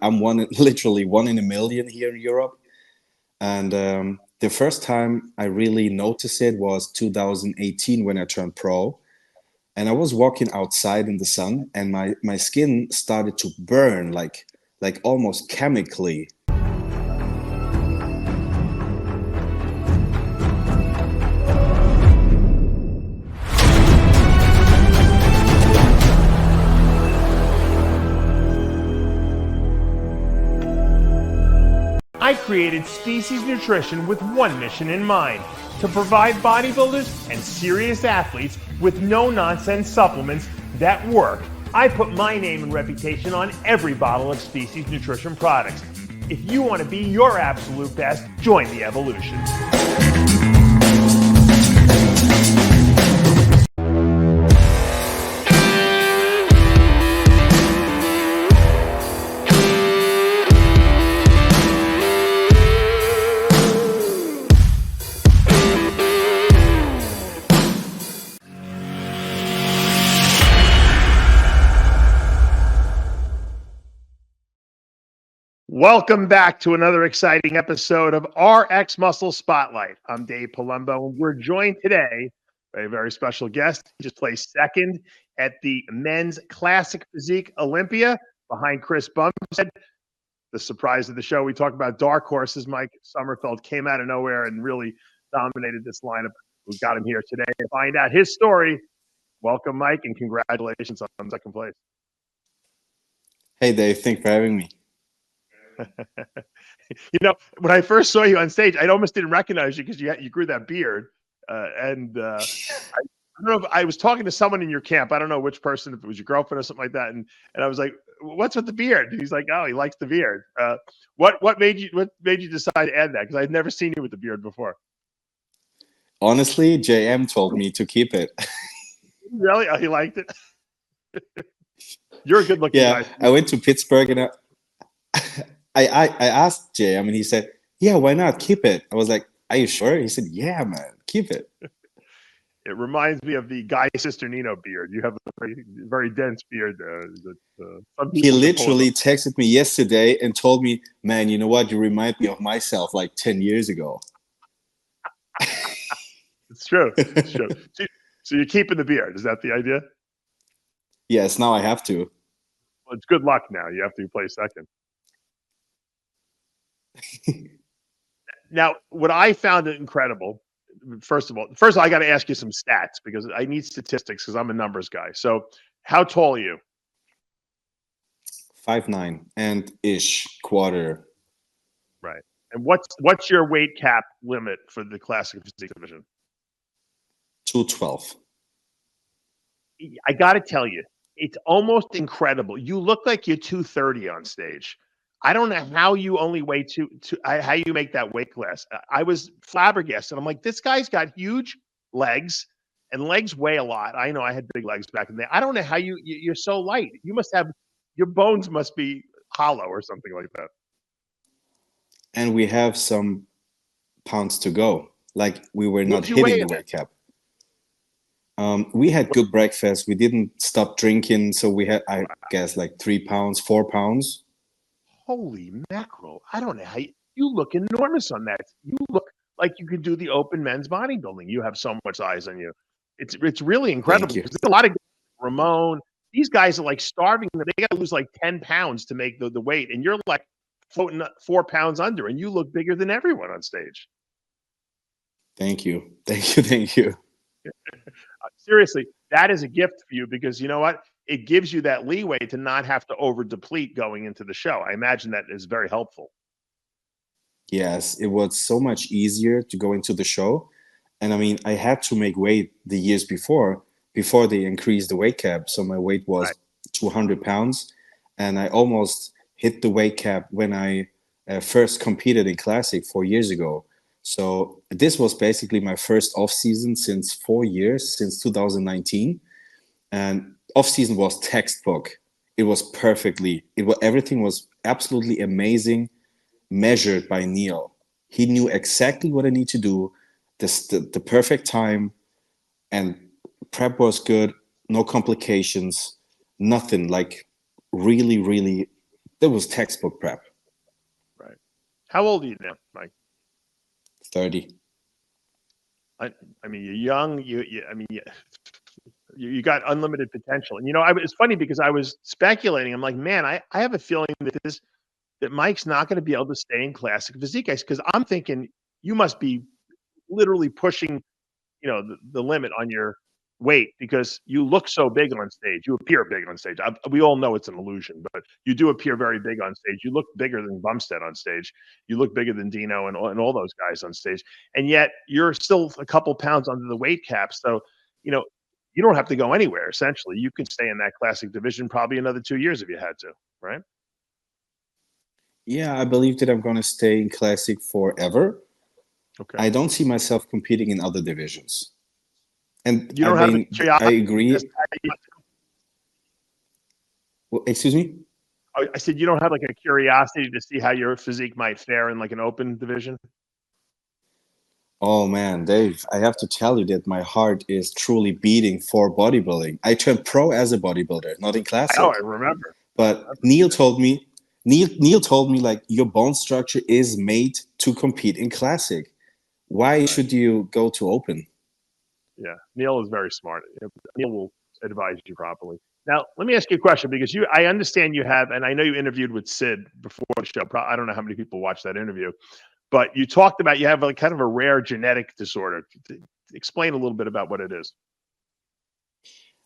I'm literally one in a million here in Europe. And the first time I really noticed it was 2018 when I turned pro. And I was walking outside in the sun, and my skin started to burn like almost chemically. I created Species Nutrition with one mission in mind: to provide bodybuilders and serious athletes with no-nonsense supplements that work. I put my name and reputation on every bottle of Species Nutrition products. If you want to be your absolute best, join the evolution. Welcome back to another exciting episode of RX Muscle Spotlight. I'm Dave Palumbo, and we're joined today by a very special guest. He just placed second at the men's Classic Physique Olympia behind Chris Bumstead. The surprise of the show, we talk about dark horses. Mike Sommerfeld came out of nowhere and really dominated this lineup. We got him here today to find out his story. Welcome, Mike, and congratulations on second place. Hey, Dave, thanks for having me. You know, when I first saw you on stage, I almost didn't recognize you because you grew that beard. I don't know if I was talking to someone in your camp. I don't know which person, if it was your girlfriend or something like that. And I was like, "What's with the beard?" And he's like, "Oh, he likes the beard." What made you decide to add that? Because I'd never seen you with the beard before. Honestly, JM told me to keep it. Really? Oh, he liked it. You're a good-looking guy. I went to Pittsburgh and I asked JM and he said, "Yeah, why not? Keep it." I was like, "Are you sure?" He said, "Yeah, man, keep it." It reminds me of the Guy Cisternino beard. You have a very, very dense beard. He literally texted me yesterday and told me, "Man, you know what? You remind me of myself like 10 years ago." It's true. It's true. So you're keeping the beard. Is that the idea? Yes, now I have to. Well, it's good luck now. You have to play second. Now, what I found incredible, first of all, I got to ask you some stats because I need statistics because I'm a numbers guy. So how tall are you? 5'9" and ish quarter. Right. And what's your weight cap limit for the Classic Physique division? 212. I got to tell you, it's almost incredible. You look like you're 230 on stage. I don't know how you only weigh how you make that weight class. I was flabbergasted. I'm like, this guy's got huge legs, and legs weigh a lot. I know I had big legs back in the day. I don't know how you're so light. You must have, your bones must be hollow or something like that. And we have some pounds to go. Like we were not hitting the weight cap. We had good breakfast. We didn't stop drinking. So we had, I guess, like 3 pounds, 4 pounds. Holy mackerel. I don't know how you look enormous on that. You look like you could do the open men's bodybuilding. You have so much size on you. It's really incredible. There's a lot of Ramon. These guys are like starving. They got to lose like 10 pounds to make the weight. And you're like floating 4 pounds under, and you look bigger than everyone on stage. Thank you. Thank you. Thank you. Seriously, that is a gift for you because you know what? It gives you that leeway to not have to over deplete going into the show. I imagine that is very helpful. Yes, it was so much easier to go into the show. And I mean, I had to make weight the years before they increased the weight cap. So my weight was 200 pounds. And I almost hit the weight cap when I first competed in Classic 4 years ago. So this was basically my first off season since 4 years, since 2019. And off season was textbook. It was everything was absolutely amazing, measured by Neil. He knew exactly what I need to do, the perfect time, and prep was good, no complications, nothing. Like really, really That was textbook prep. Right. How old are you now, Mike? 30. I mean, you're young. You got unlimited potential. And it's funny because I was speculating. I'm like, man, I have a feeling that Mike's not going to be able to stay in classic physique, because I'm thinking you must be literally pushing, the limit on your weight, because you look so big on stage. You appear big on stage. We all know it's an illusion, but you do appear very big on stage. You look bigger than Bumstead on stage. You look bigger than Dino and all those guys on stage. And yet you're still a couple pounds under the weight cap. So, you don't have to go anywhere. Essentially, you can stay in that classic division probably another 2 years if you had to, right? Yeah, I believe that I'm going to stay in classic forever. Okay. I don't see myself competing in other divisions. And you don't I have mean, I agree. Well, excuse me? I said you don't have like a curiosity to see how your physique might fare in like an open division? Oh man, Dave, I have to tell you that my heart is truly beating for bodybuilding. I turned pro as a bodybuilder, not in classic. I remember. But Neil told me, Neil told me, like, your bone structure is made to compete in classic. Why should you go to open? Yeah, Neil is very smart. Neil will advise you properly. Now, let me ask you a question, because I understand you have, and I know you interviewed with Sid before the show. I don't know how many people watched that interview, but you talked about you have like kind of a rare genetic disorder. Explain a little bit about what it is.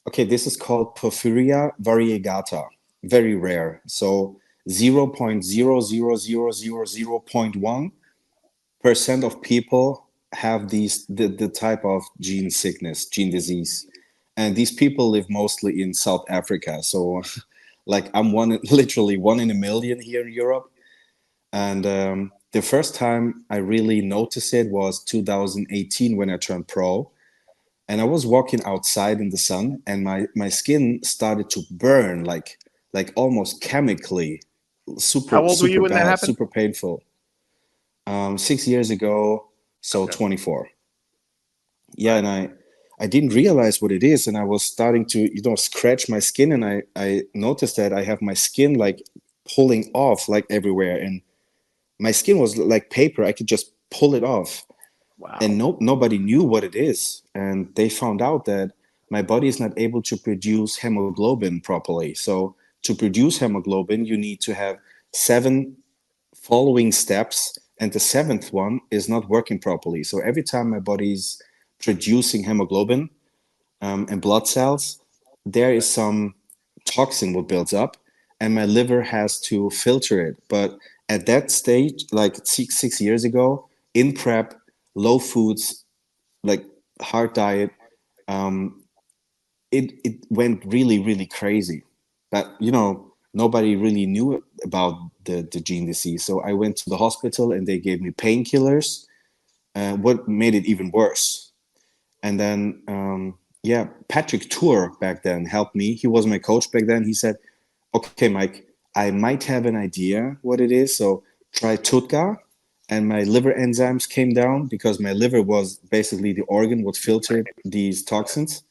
Okay, this is called porphyria variegata, very rare. So 0.00000.1% of people have the type of gene sickness, gene disease. And these people live mostly in South Africa. So like I'm literally one in a million here in Europe. And the first time I really noticed it was 2018 when I turned pro. And I was walking outside in the sun, and my skin started to burn like almost chemically, How old were super you when that bad, happened? super painful. 6 years ago, so Okay. 24. Yeah, and I didn't realize what it is, and I was starting to scratch my skin, and I noticed that I have my skin like pulling off like everywhere, and my skin was like paper. I could just pull it off. Wow. And nobody knew what it is. And they found out that my body is not able to produce hemoglobin properly. So to produce hemoglobin, you need to have 7 following steps, and the 7th one is not working properly. So every time my body's producing hemoglobin and blood cells, there is some toxin what builds up, and my liver has to filter it. But at that stage, like six years ago, in prep, low foods, like hard diet, it went really crazy. But nobody really knew about the gene disease. So I went to the hospital and they gave me painkillers. What made it even worse? And then yeah, Patrick Tour back then helped me. He was my coach back then. He said, okay, Mike, I might have an idea what it is. So try Tutka. And my liver enzymes came down because my liver was basically the organ what filtered these toxins.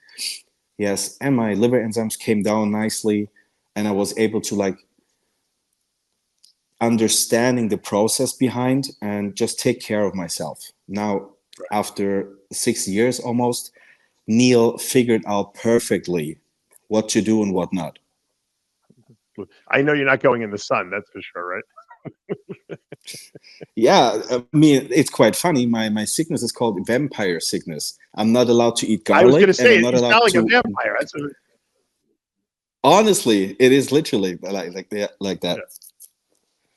Yes, and my liver enzymes came down nicely, and I was able to like understanding the process behind and just take care of myself. Now, after 6 years almost, Neil figured out perfectly what to do and what not. I know you're not going in the sun, that's for sure, right? Yeah, I mean, it's quite funny. My sickness is called vampire sickness. I'm not allowed to eat I was going to garlic, and say, I'm you not sound allowed like a to. vampire. Honestly, it is literally like that. Yeah,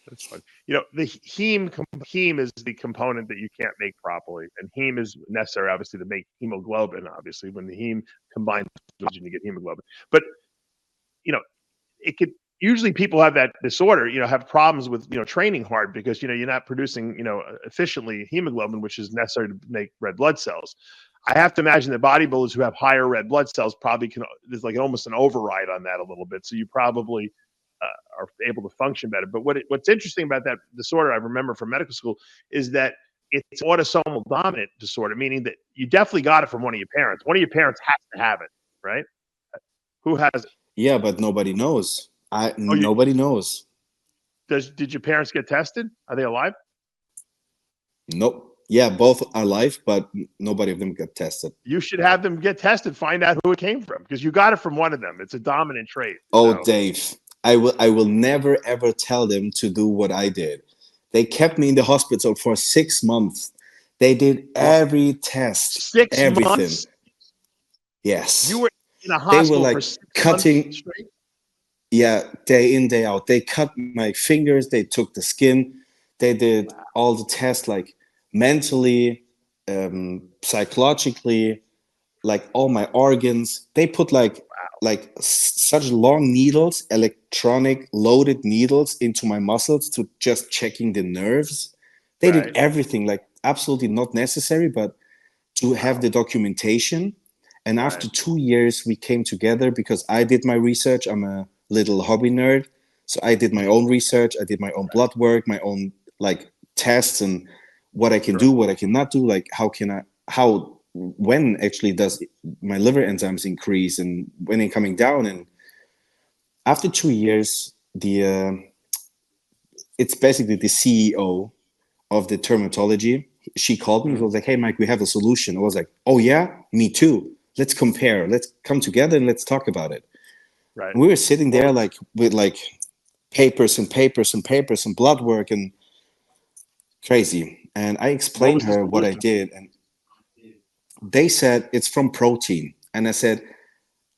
that's fun. The heme is the component that you can't make properly, and heme is necessary, obviously, to make hemoglobin. Obviously, when the heme combines, you get hemoglobin. But it could usually people have that disorder, have problems with training hard because you're not producing efficiently hemoglobin, which is necessary to make red blood cells. I have to imagine that bodybuilders who have higher red blood cells probably there's like almost an override on that a little bit. So you probably are able to function better. But what's interesting about that disorder, I remember from medical school, is that it's autosomal dominant disorder, meaning that you definitely got it from one of your parents. One of your parents has to have it, right? Who has it? Yeah, but nobody knows. Oh, Nobody knows. Did your parents get tested? Are they alive? Nope. Yeah, both are alive, but nobody of them got tested. You should have them get tested, find out who it came from, because you got it from one of them. It's a dominant trait. Oh, So. Dave, I will never ever tell them to do what I did. They kept me in the hospital for 6 months. They did Well, every test, 6 months. everything. Yes. You were in a They were hospital for like 6 months cutting, straight. yeah, day in, day out. They cut my fingers, they took the skin, they did all the tests, like mentally, psychologically, like all my organs. They put like such long needles, electronic loaded needles into my muscles to just checking the nerves. They did Right. everything, like absolutely not necessary, but to have the documentation. And after Right. 2 years, we came together because I did my research. I'm a little hobby nerd. So I did my own research. I did my own blood work, my own like tests and what I can Sure. do, what I cannot do. Like when actually does my liver enzymes increase and when they're coming down. And after 2 years, it's basically the CEO of the dermatology. She called me. She was like, "Hey, Mike, we have a solution." I was like, "Oh yeah, me too. Let's compare. Let's come together and let's talk about it." Right. And we were sitting there like with like papers and papers and papers and blood work and crazy. And I What explained was the her what I solution? did, and they said it's from protein. And I said,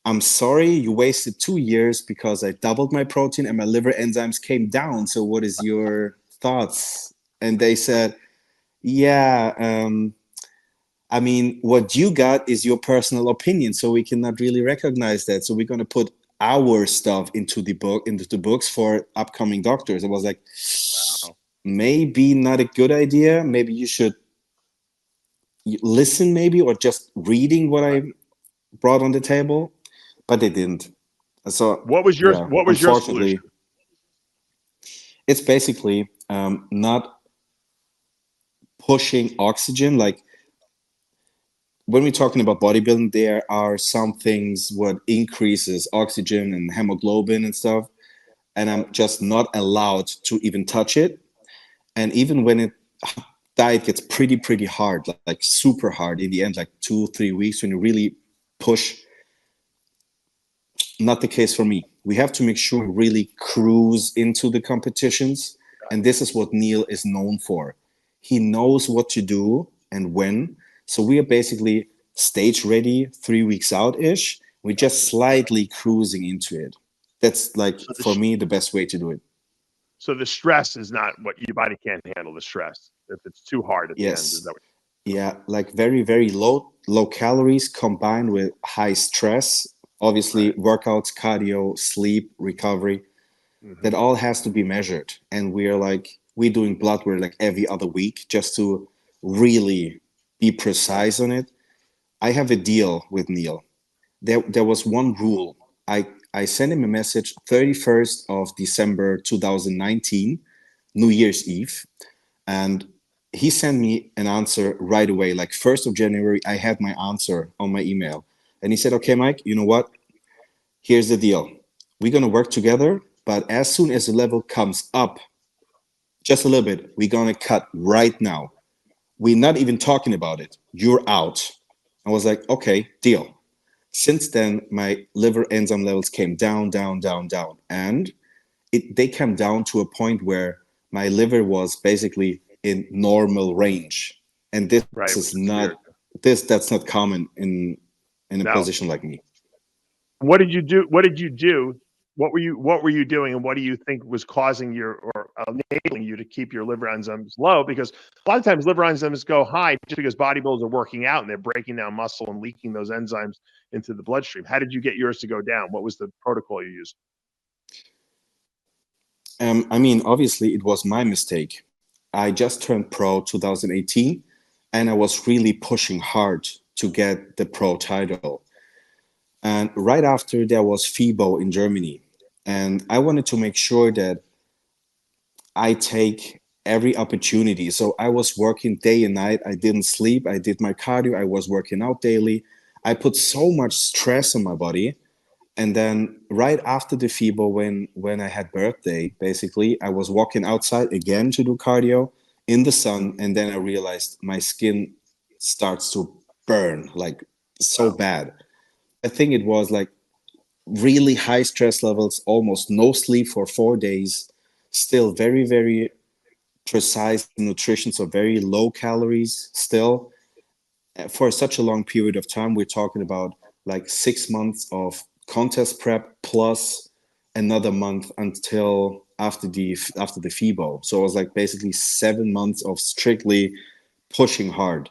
"I'm sorry, you wasted 2 years because I doubled my protein and my liver enzymes came down. So what is your thoughts?" And they said, "Yeah, I mean, what you got is your personal opinion, so we cannot really recognize that. So we're gonna put our stuff into the books for upcoming doctors." I was like, Wow. maybe not a good idea. Maybe you should listen, maybe, or just reading what I brought on the table. But they didn't. So yeah, What was your unfortunately, solution? it's basically not pushing oxygen. Like when we're talking about bodybuilding, there are some things what increases oxygen and hemoglobin and stuff, and I'm just not allowed to even touch it. And even when it diet gets pretty hard, like super hard in the end, like 2 3 weeks when you really push, not the case for me. We have to make sure we really cruise into the competitions, and this is what Neil is known for. He knows what to do and when. So we are basically stage ready 3 weeks out ish. We're just slightly cruising into it. That's like So the for me the best way to do it. so the stress is not what your body can't handle. The stress, if it's too hard at the end, is that Yes. what? Yeah, like very low calories combined with high stress. Obviously, Right. workouts, cardio, sleep, recovery, that Hmm. all has to be measured. And we're doing blood work like every other week just to really be Right. precise on it. I have a deal with Neil. There was one rule. I sent him a message 31st of December 2019, New Year's Eve, and he sent me an answer right away. Like 1st of January, I had my answer on my email. And he said, "Okay, Mike, you know what? Here's the deal. We're going to work together, but as soon as the level comes up just a little bit, we're going to cut right now. We're not even talking about it. You're out." I was like, "Okay, deal." Since then, my liver enzyme levels came down. And they came down to a point where my liver was basically in normal range. And this is Right. Which is not weird. that's not common in a No. position like me. What did you do? What did you do? What were you doing, and what do you think was causing your or enabling you to keep your liver enzymes low? Because a lot of times liver enzymes go high just because bodybuilders are working out and they're breaking down muscle and leaking those enzymes into the bloodstream. How did you get yours to go down? What was the protocol you used? I mean, obviously, it was my mistake. I just turned pro 2018, and I was really pushing hard to get the pro title. And right after, there was FIBO in Germany. And I wanted to make sure that I take every opportunity. So I was working day and night. I didn't sleep. I did my cardio. I was working out daily. I put so much stress on my body. And then right after the FIBO, when I had birthday, basically, I was walking outside again to do cardio in the sun, and then I realized my skin starts to burn like so Wow. bad. I think it was like really high stress levels, almost no sleep for 4 days, still very, very precise nutrition, so very low calories still. For such a long period of time, we're talking about like 6 months of contest prep plus another month until after the FIBO. So it was like basically 7 months of strictly pushing hard,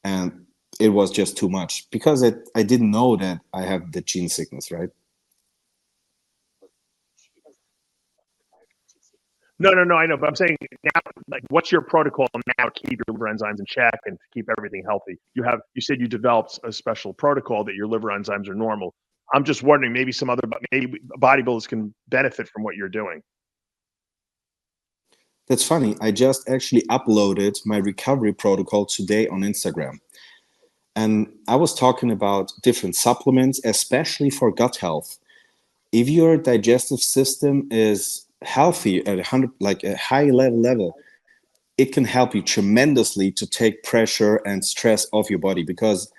and it was just too much because I didn't know that I have the gene sickness, right? No. I know, but I'm saying now, like, what's your protocol now to keep your liver enzymes in check and to keep everything healthy? You said you developed a special protocol that your liver enzymes are normal. I'm just wondering, maybe bodybuilders can benefit from what you're doing. That's funny. I just actually uploaded my recovery protocol today on Instagram. And I was talking about different supplements, especially for gut health. If your digestive system is healthy at 100, like a high level, it can help you tremendously to take pressure and stress off your body, because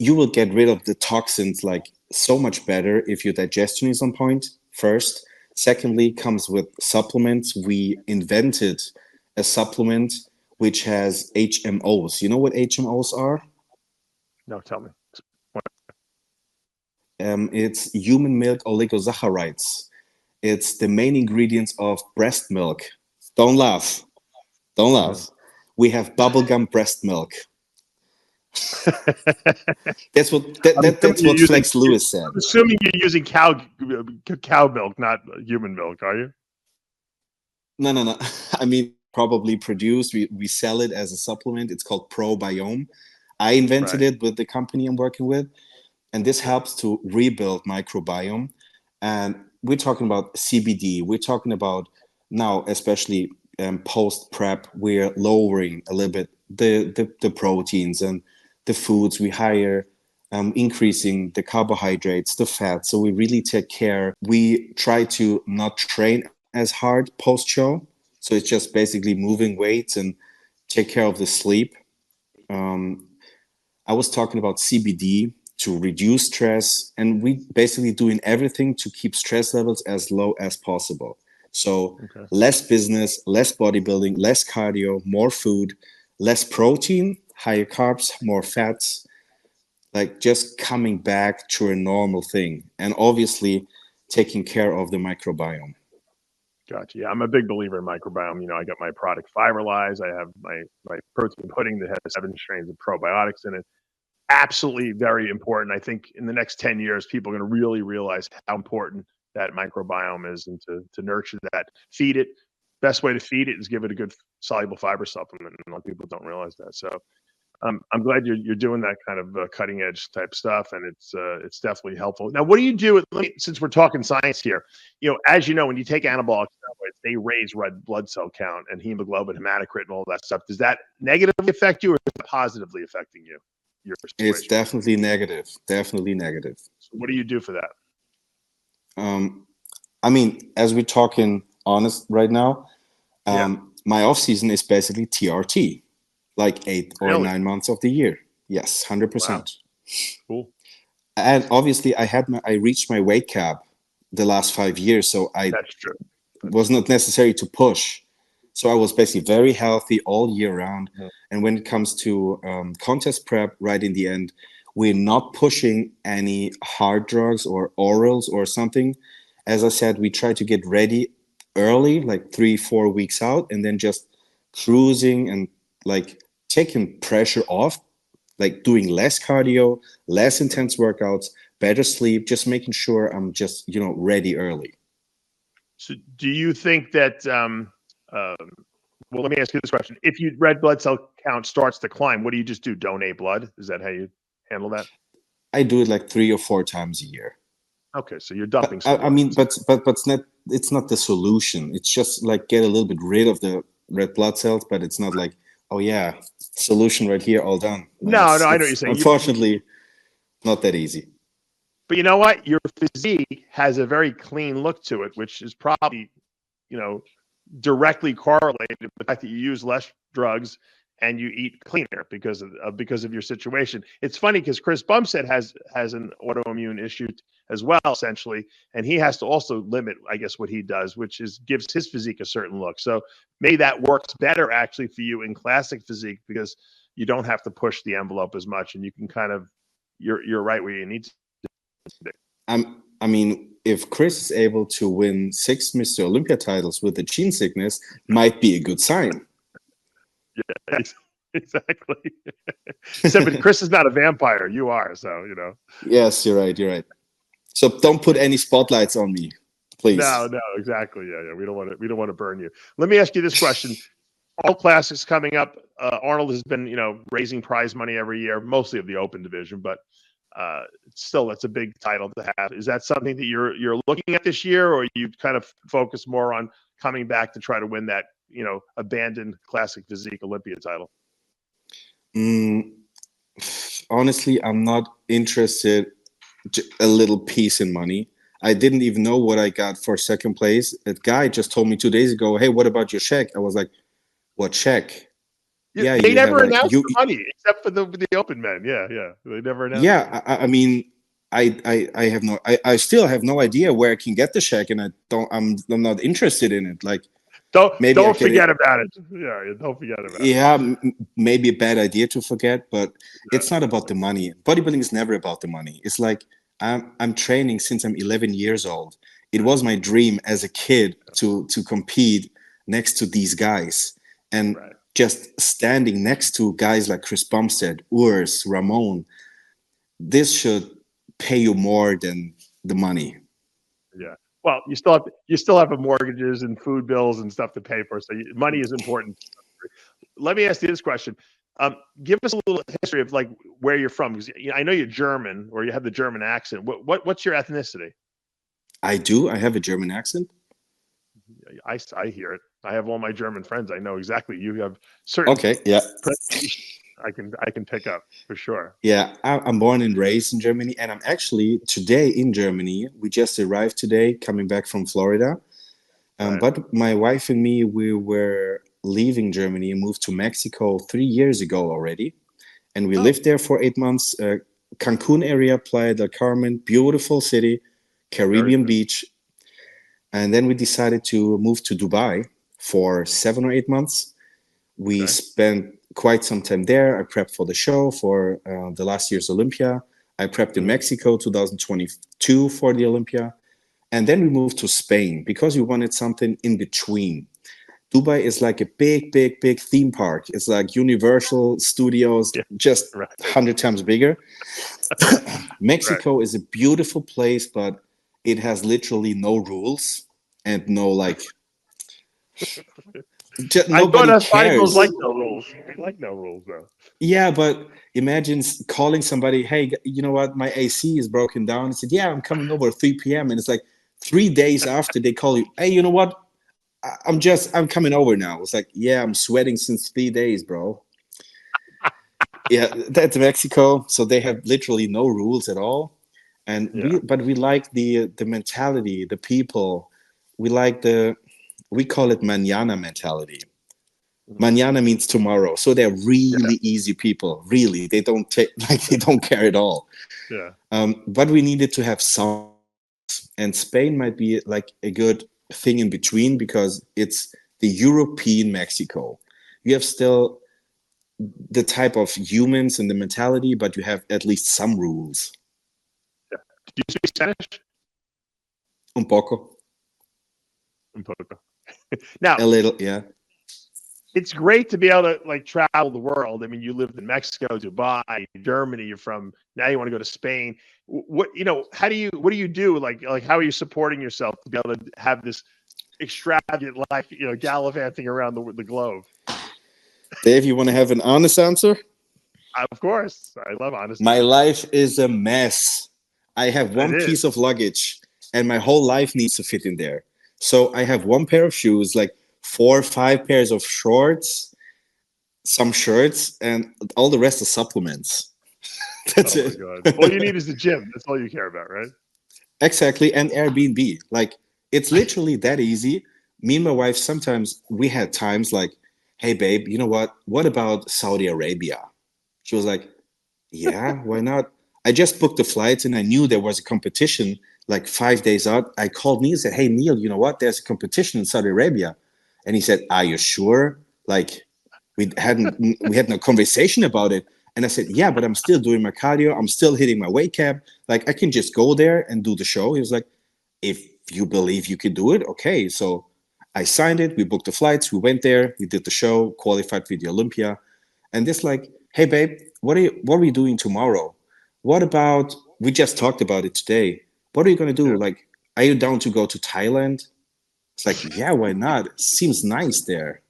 you will get rid of the toxins like so much better if your digestion is on point first. Secondly, comes with supplements. We invented a supplement which has HMOs. You know what HMOs are? No, tell me. It's human milk oligosaccharides. It's the main ingredients of breast milk. Don't laugh. Don't No. laugh. We have bubblegum breast milk. That's what Flex Lewis said. I'm assuming you're using cow milk, not human milk, are you? No. I mean, probably produced. We sell it as a supplement. It's called Probiome. I invented Right. it with the company I'm working with, and this helps to rebuild microbiome. And we're talking about CBD. We're talking about now, especially post prep, we're lowering a little bit the proteins and the foods we hire, increasing the carbohydrates, the fat. So we really take care. We try to not train as hard post show. So it's just basically moving weights and take care of the sleep. Um, I was talking about CBD to reduce stress, and we basically doing everything to keep stress levels as low as possible. So Okay. less business, less bodybuilding, less cardio, more food, less protein, higher carbs, more fats, like just coming back to a normal thing. And obviously taking care of the microbiome. Gotcha. Yeah, I'm a big believer in microbiome. I got my product Fiberlize. I have my protein pudding that has 7 strains of probiotics in it. Absolutely very important. I think in the next 10 years, people are going to really realize how important that microbiome is, and to nurture that, feed it. Best way to feed it is give it a good soluble fiber supplement, and a lot of people don't realize that. So I'm glad you're doing that kind of cutting edge type stuff, and it's definitely helpful. Now, what do you do since we're talking science here? As you know, when you take anabolic steroids, they raise red blood cell count and hemoglobin, hematocrit, and all that stuff. Does that negatively affect you, or is it positively affecting you? Your It's situation. definitely negative. Definitely negative. So what do you do for that? I mean, as we're talking honest right now, Yeah, my off season is basically TRT, like 8 or 9 really? months of the year. Yes, Wow, 100%. cool. And obviously, I reached my weight cap the last 5 years, so I That's true. That's was true. not necessary to push. So I was basically very healthy all year round. Mhm. And when it comes to contest prep, right in the end, we're not pushing any hard drugs or orals or something. As I said, we try to get ready early, like 3, 4 weeks out, and then just cruising and like taking pressure off, like doing less cardio, less intense workouts, better sleep, just making sure I'm just, ready early. So do you think that? Well, let me ask you this question: if your red blood cell count starts to climb, what do you just do? Donate blood? Is that how you handle that? I do it like 3 or 4 times a year. Okay, so you're dumping But some I blood. mean, but it's not the solution. It's just like get a little bit rid of the red blood cells, but it's not like, oh yeah, solution right here, all done. No, I know what you're It's saying. unfortunately not that easy. But you know what? Your physique has a very clean look to it, which is probably, you know, directly correlated with the fact that you use less drugs and you eat cleaner because of your situation. It's funny because Chris Bumstead has an autoimmune issue as well, essentially, and he has to also limit, I guess, what he does, which is gives his physique a certain look. So maybe that works better actually for you in classic physique because you don't have to push the envelope as much, and you can kind of you're right where you need to be. I mean, if Chris is able to win 6 Mr. Olympia titles with the gene sickness, might be a good sign. Yeah, exactly. Except, but Chris is not a vampire. You are, so you know. Yes, you're right. You're right. So don't put any spotlights on me, please. No, exactly. Yeah. We don't want to burn you. Let me ask you this question: All Classics coming up. Arnold has been, raising prize money every year, mostly of the open division, but still, that's a big title to have. Is that something that you're looking at this year, or you kind of focus more on coming back to try to win that, abandoned Classic Physique Olympia title? Honestly, I'm not interested. A little piece in money. I didn't even know what I got for second place. A guy just told me 2 days ago, "Hey, what about your check?" I was like, "What check?" Yeah, they never announced the money except for the open men. Yeah, they never announced. Yeah, I mean, I have no, I still have no idea where I can get the check, and I'm not interested in it. Like, don't forget about it. Yeah, don't forget about it. Yeah, maybe a bad idea to forget, but it's not about the money. Bodybuilding is never about the money. It's like I'm training since I'm 11 years old. It was my dream as a kid to compete next to these guys, and just standing next to guys like Chris Bumstead, Urs, Ramon. This should pay you more than the money. Yeah. Well, you still have mortgages and food bills and stuff to pay for, so money is important. Let me ask you this question: give us a little history of like where you're from, because I know you're German, or you have the German accent. What's your ethnicity? I do. I have a German accent. I hear it. I have all my German friends. I know exactly. You have certain. Okay. Yeah. I can pick up for sure. Yeah, I'm born and raised in Germany, and I'm actually today in Germany. We just arrived today, coming back from Florida. But my wife and me, we were leaving Germany and moved to Mexico 3 years ago already, and we lived there for 8 months. Cancun area, Playa del Carmen, beautiful city, Caribbean beach, and then we decided to move to Dubai for 7 or 8 months. We spent quite some time there. I prepped for the show for the last year's Olympia. I prepped in Mexico 2022 for the Olympia. And then we moved to Spain because we wanted something in between. Dubai is like a big, big, big theme park. It's like Universal Studios, just 100 times bigger. Mexico is a beautiful place, but it has literally no rules and no like... Nobody cares. Like no rules. We like no rules, though. Yeah, but imagine calling somebody, "Hey, you know what? My AC is broken down." I said, "Yeah, I'm coming over at 3 p.m." And it's like 3 days after they call you, "Hey, you know what? I'm coming over now." It's like, "Yeah, I'm sweating since 3 days, bro." Yeah, that's Mexico. So they have literally no rules at all. And we like the mentality, the people. We like we call it mañana mentality. Mañana means tomorrow. So they're really easy people. Really, they don't they don't care at all. Yeah. But we needed to have some, and Spain might be like a good thing in between because it's the European Mexico. You have still the type of humans and the mentality, but you have at least some rules. Yeah. Do you speak Spanish? Un poco. Un poco. Now, a little, yeah. It's great to be able to like travel the world. I mean, you lived in Mexico, Dubai, Germany. You're from now. You want to go to Spain. What do you do? Like how are you supporting yourself to be able to have this extravagant life? Gallivanting around the globe. Dave, you want to have an honest answer? Of course, I love honesty. My life is a mess. I have one piece of luggage, and my whole life needs to fit in there. So I have one pair of shoes, like 4 or 5 pairs of shorts, some shirts, and all the rest are supplements. That's Oh my it. God. All you need is the gym. That's all you care about, right? Exactly. And Airbnb. Like, it's literally that easy. Me and my wife, sometimes we had times like, hey, babe, you know what? What about Saudi Arabia? She was like, yeah, why not? I just booked the flights and I knew there was a competition like 5 days out. I called Neil and said, hey, Neil, you know what? There's a competition in Saudi Arabia. And he said, are you sure? Like, we had no conversation about it. And I said, yeah, but I'm still doing my cardio. I'm still hitting my weight cap. Like, I can just go there and do the show. He was like, if you believe you can do it, okay. So I signed it. We booked the flights. We went there. We did the show, qualified for the Olympia. And this like, hey babe, what are we doing tomorrow? What about we just talked about it today? What are you gonna do? Yeah. Like, are you down to go to Thailand? It's like, yeah, why not? Seems nice there.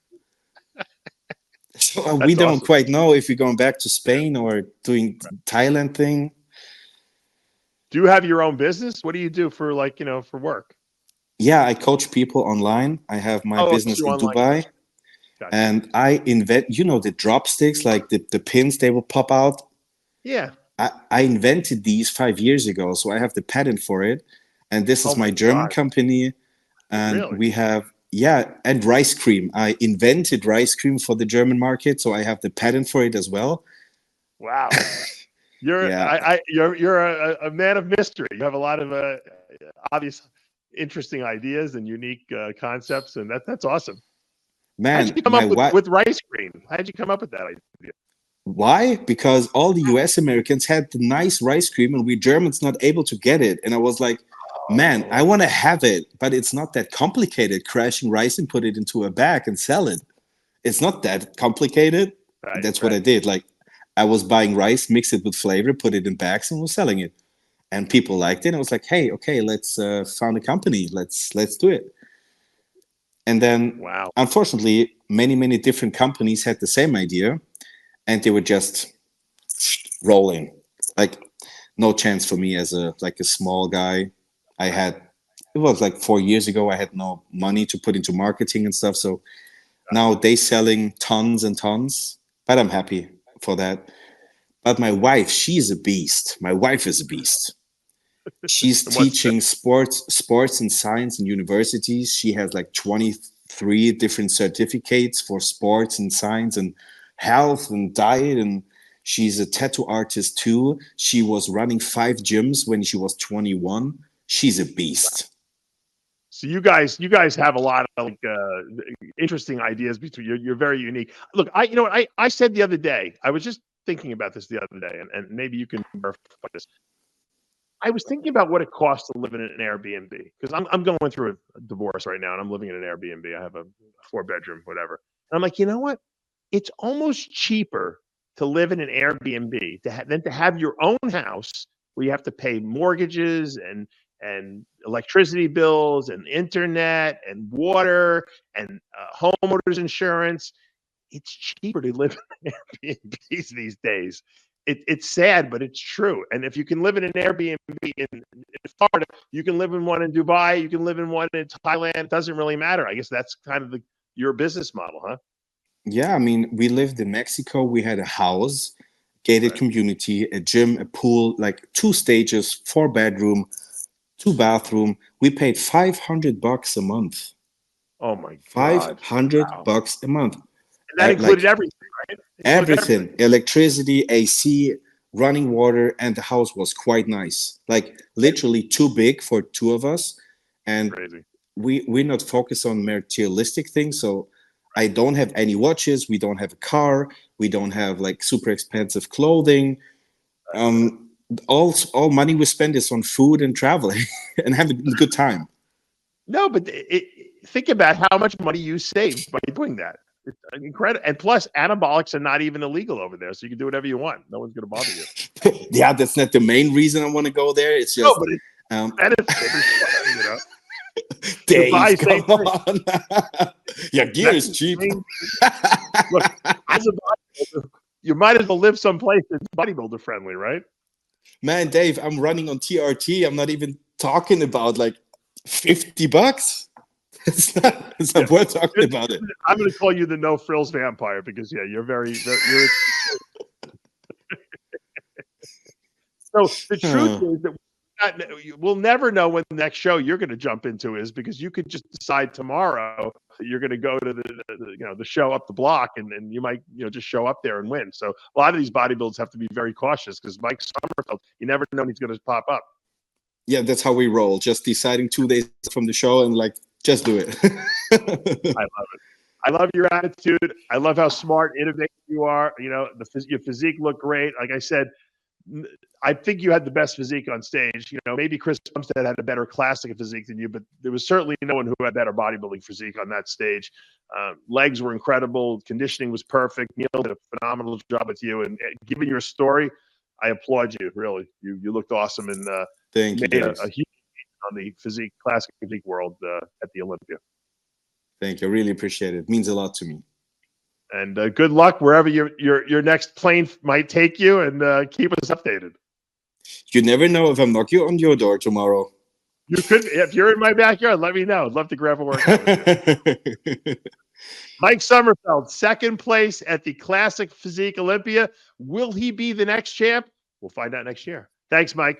So we That's don't awesome. quite know if we're going back to Spain or doing Thailand thing. Do you have your own business? What do you do for like, for work? Yeah, I coach people online. I have my Oh, it's business your in online Dubai, coach. Gotcha. and I invent, the drop sticks, like the pins, they will pop out. Yeah. I invented these 5 years ago, so I have the patent for it. And this Oh is my my German God. company. And Really? we have, yeah, and rice cream. I invented rice cream for the German market, so I have the patent for it as well. Wow. Yeah, You're a man of mystery. You have a lot of obvious, interesting ideas and unique concepts, and that's awesome. How did man, you come my up wife. with rice cream? How did you come up with that idea? Why? Because all the US Americans had the nice rice cream and we Germans not able to get it. And I was like, man, I Oh, want to have it, but it's not that complicated. Crashing rice and put it into a bag and sell it. It's not that complicated. right, That's what I right. did. Like, I was buying rice, mix it with flavor, put it in bags, and was selling it. And people liked it. And I was like, hey, okay, let's found a company. Let's do it. And then, Wow. unfortunately, many different companies had the same idea, and they were just rolling. Like, no chance for me as a small guy. I had it was like 4 years ago. I had no money to put into marketing and stuff. So now they selling tons and tons, but I'm happy for that. But my wife, she's a beast. My wife is a beast. She's And what's that? teaching sports and science in universities. She has like 23 different certificates for sports and science and health and diet, and she's a tattoo artist too. She was running 5 gyms when she was 21. She's a beast. So you guys have a lot of like interesting ideas between you're very unique. Look, I said the other day, I was just thinking about this the other day, and maybe you can verify this. I was thinking about what it costs to live in an Airbnb because I'm going through a divorce right now and I'm living in an Airbnb. I have a 4 bedroom, whatever. And I'm like, you know what? It's almost cheaper to live in an Airbnb than to have your own house where you have to pay mortgages and electricity bills and internet and water and homeowners insurance. It's cheaper to live in Airbnbs these days. It's sad, but it's true. And if you can live in an Airbnb in Florida, you can live in one in Dubai, you can live in one in Thailand. It doesn't really matter. I guess that's kind of your business model, huh? Yeah, I mean, we lived in Mexico. We had a house, gated Right. community, a gym, a pool, like 2 stages, 4 bedroom, 2 bathroom. We paid $500 a month. Oh my Five God. hundred Wow. bucks a month. And that included Like, everything, right? It included everything. everything, electricity, AC, running water, and the house was quite nice. Like, literally too big for two of us. And Crazy. we're not focused on materialistic things. So I don't have any watches. We don't have a car. We don't have like super expensive clothing. Um, all money we spend is on food and traveling and having a good time. No, but think about how much money you saved by doing that. It's incredible. And plus, anabolics are not even illegal over there, so you can do whatever you want. No one's going to bother you. Yeah, that's not the main reason I want to go there. It's No, just but it's um, benefit. You know, Dave, Dubai, come same thing. on. Yeah, gear is Mexico, cheap. same. Look, as a bodybuilder, you might as well live someplace that's bodybuilder friendly, right? Man, Dave, I'm running on TRT. I'm not even talking about like $50. It's Yeah. not worth talking about it. I'm going to call you the no frills vampire because yeah, you're very, very you're So the truth is that we'll never know when the next show you're going to jump into is, because you could just decide tomorrow that you're going to go to the show up the block, and you might just show up there and win. So a lot of these bodybuilders have to be very cautious, because Mike Sommerfeld, you never know when he's going to pop up. Yeah, that's how we roll. Just deciding 2 days from the show and just do it. I love it. I love your attitude. I love how smart, innovative you are. Your physique looked great. Like I said, I think you had the best physique on stage. Maybe Chris Bumstead had a better classic physique than you, but there was certainly no one who had better bodybuilding physique on that stage. Legs were incredible. Conditioning was perfect. Neil did a phenomenal job with you. And given your story, I applaud you, really. You looked awesome, and Thank you, made Dave. a huge on the classic physique world at the Olympia. Thank you. I really appreciate it. It means a lot to me. And good luck wherever your next plane might take you, and keep us updated. You never know if I'm knocking on your door tomorrow. You could, if you're in my backyard, let me know. I'd love to grab a workout with you. Mike Sommerfeld, second place at the Classic Physique Olympia. Will he be the next champ? We'll find out next year. Thanks, Mike.